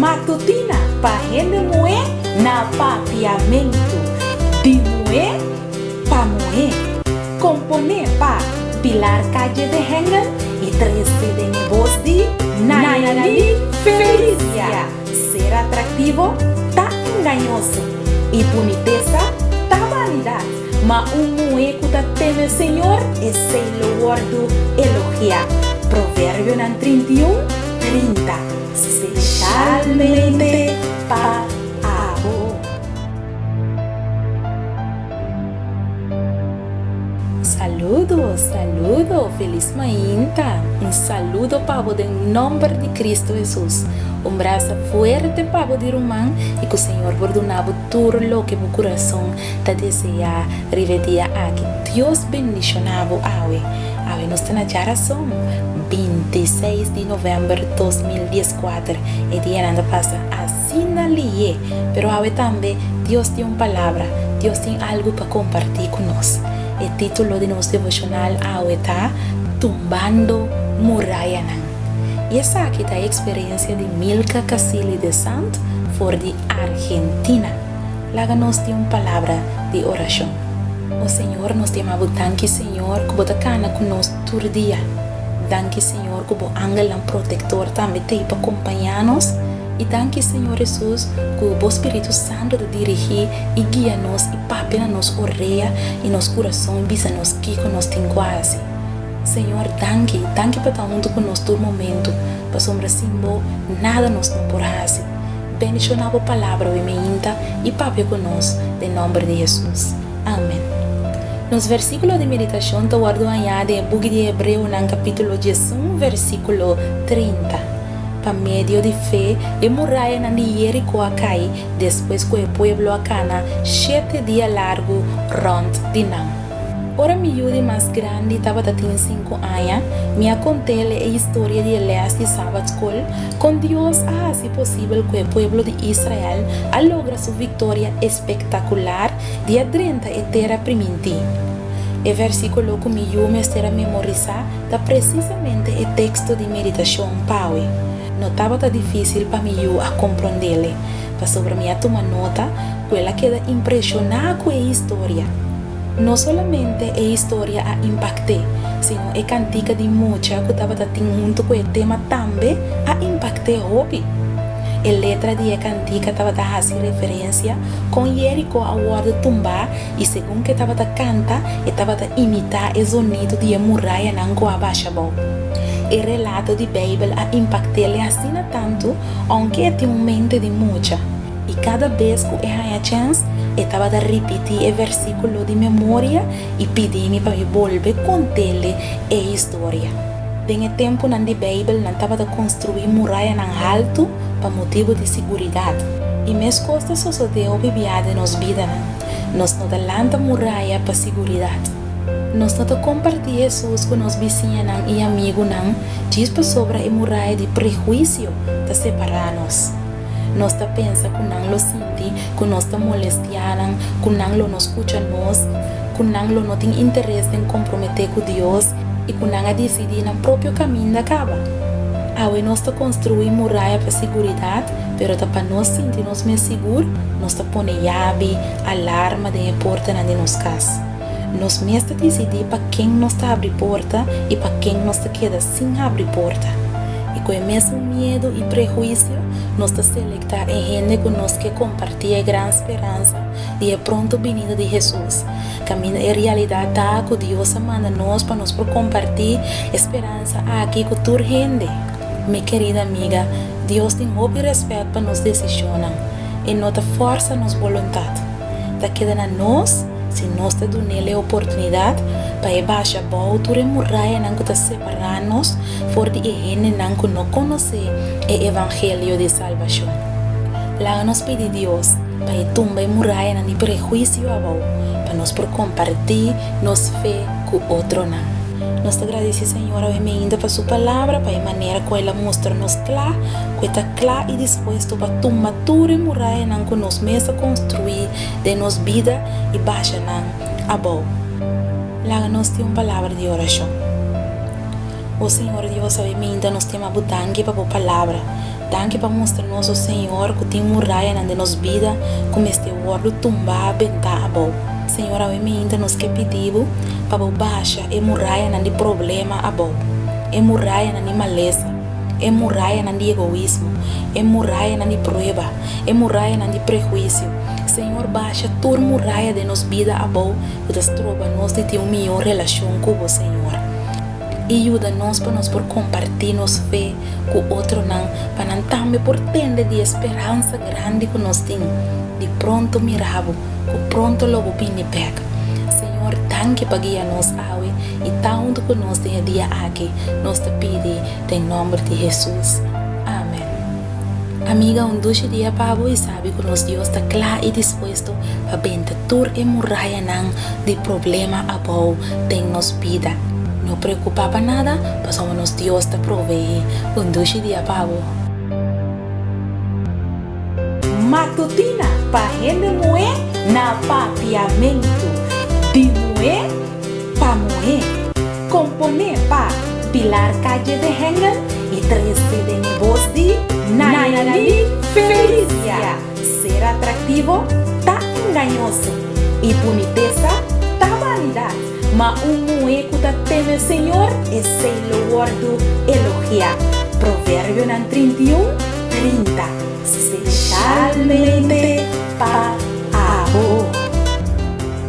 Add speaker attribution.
Speaker 1: matutina para rende moer na papiamento, de moer para moer, componer para pilar calle de hengen e 13 de voz de Nayani Felicia. Ser atractivo tá engañoso e boniteza tá vanidade, mas moer que tá teme Senhor é sem louvor elogiar. Provérbio 31:30. Especialmente para avô. Saludo, feliz manhã. Saludo para você em nome de Cristo Jesus. Abraço forte para você, irmão, e que o Senhor perdonava tudo o que o coração te deseja revelar aqui. Deus bendicionava a nós na geração 26 de novembro de 2014 e dia anda passa assim ali, pero também Deus tem uma palavra, Deus tem algo para compartilhar conosco. O título de nosso devocional está Tumbando Muralha. E essa aqui é a experiência de Milka Casilli de Sant for de Argentina. Lá nós temos uma palavra de oração. O Senhor nos tem amado tanto, Senhor, que você cana conosco todo dia. Danke, Senhor, que o ángel protetor também tem para acompanhar-nos. E danke, Senhor Jesus, que o Espírito Santo te dirige e guia-nos e papia nos orelha e nos coração e visa-nos que nós temos quase. Senhor, danke para estar junto conosco todo momento. Para sombra símbolo, nada nos não porrasse. Bendição a palavra e papia conosco, em nome de Jesus. Amém. Nos versículos de meditação, te guardo añade em book de Hebreu, no capítulo 11, versículo 30. Para meio de fé, a muralha de Jericó a cair, depois que o povo a cana 7 dias largo rond de não. Ora, meu filho mais grande estava tendo 5 anos, me contei a história de Elias de Sabbath School, com Deus se possível que o povo de Israel logra sua vitória espetacular de 30 e terra primitiva. O versículo que meu me estará memorizar está precisamente o texto de meditação Paui. Não estava tão difícil para mim a compreender, mas sobre mim tomar nota que ela queda impressionada com a história. Não somente a história a impacte, sino a cantiga de mucha que estava junto com o tema também a impacte hobby. A letra de a cantiga estava a fazer referência com Jericó a word tumbar e segundo que estava a cantar, estava a imitar o sonido de a muralha não abaixa bom. O relato de Bíblia a impactá-le assim tanto, aunque tem um mente de mucha. E cada vez que eu tinha chance, eu estava a repetir o versículo de memória e pedir-me para volver a contar-lhe a história. Em tempo na Bíblia, não estava a construir muralha na alto para motivo de segurança. E mesmo coisas sucedeu viviada nos vidas. Nós não lanta muralha para segurança. Nós não compartilhamos Jesus com os vizinhos e amigos, diz sobre a muralha de prejuízo para separar-nos. Nós pensamos que não lo sente, que nós molestamos, que não lo nos escuta nós, que não tem interesse em comprometer com Deus e que não decidir no próprio caminho da cava. Ao nós construir muralha para segurança, pero para nós sentir-nos mais seguros, nós põe chave, alarma de porta na nossa casa. Nós mesmo decidir para quem nós abre porta e para quem nós queda sem abrir porta. E com o mesmo medo e prejuízo, nós selectar em gente que nós que compartilha a grande esperança de a pronto vinda de Jesus. Caminho em realidade tá que Deus manda nós para nós compartilhar esperança aqui com toda gente. Minha querida amiga, Deus tem muito respeito para nos decisões e não força nossa vontade. Tá queda a nós se nós damos a oportunidade para baixar a altura muralha não que separar-nos for de gente que não conhece o evangelho de salvação. Lá nós pedimos a Deus para tumbar a muralha de prejuízo para nós compartilhar nossa fé com outro. Nós te agradecemos, Senhor, ainda para sua palavra, para a maneira que ela mostra-nos claro, que está claro e disposto para tomar toda a muralha que nós mesmos construir de nossa vida e baixa a boa. Lá nós temos uma palavra de oração. O Senhor Deus, ainda nós temos abundância para a palavra. Danke para mostrar-nos, Senhor, que tem muralha na nossa vida, como este wordo tumba bentar bom. Senhor, a mim ainda nos que pediu para baixa é muralha na de problema a bom. É muralha na de maleza, é muralha na de egoísmo, é muralha na de prova, é muralha na de prejuízo. Senhor, baixa toda muralha de nossa vida a bom, que nos trova nós de ter uma melhor relação com o Senhor. E ajuda-nos para nós por compartilhar nossa fé com outro não, para não também por ter de esperança grande que nós temos. De pronto mirabo, que pronto logo pine pega. Senhor, danke para guiar nós awe e tanto que nós tenha dia aqui, nós te pedimos em nome de Jesus. Amém. Amiga, duche dia pavo e sabe que nos Deus está claro e disposto a bentar toda a muralha de problema a bom tem nos vida. Não preocupa para nada, pois nos Deus te provee. Duche dia pavo.
Speaker 2: Matutina para rende moer na papiamento. De moer para moer. Componer para pilar calle de hengen e 13 de negócio de Nayali Felicia. Ser atrativo tá engañoso e boniteza tá vanidade. Mas moer que tá teme Senhor é sem loordo elogiar. Provérbio 31:30. Especialmente para a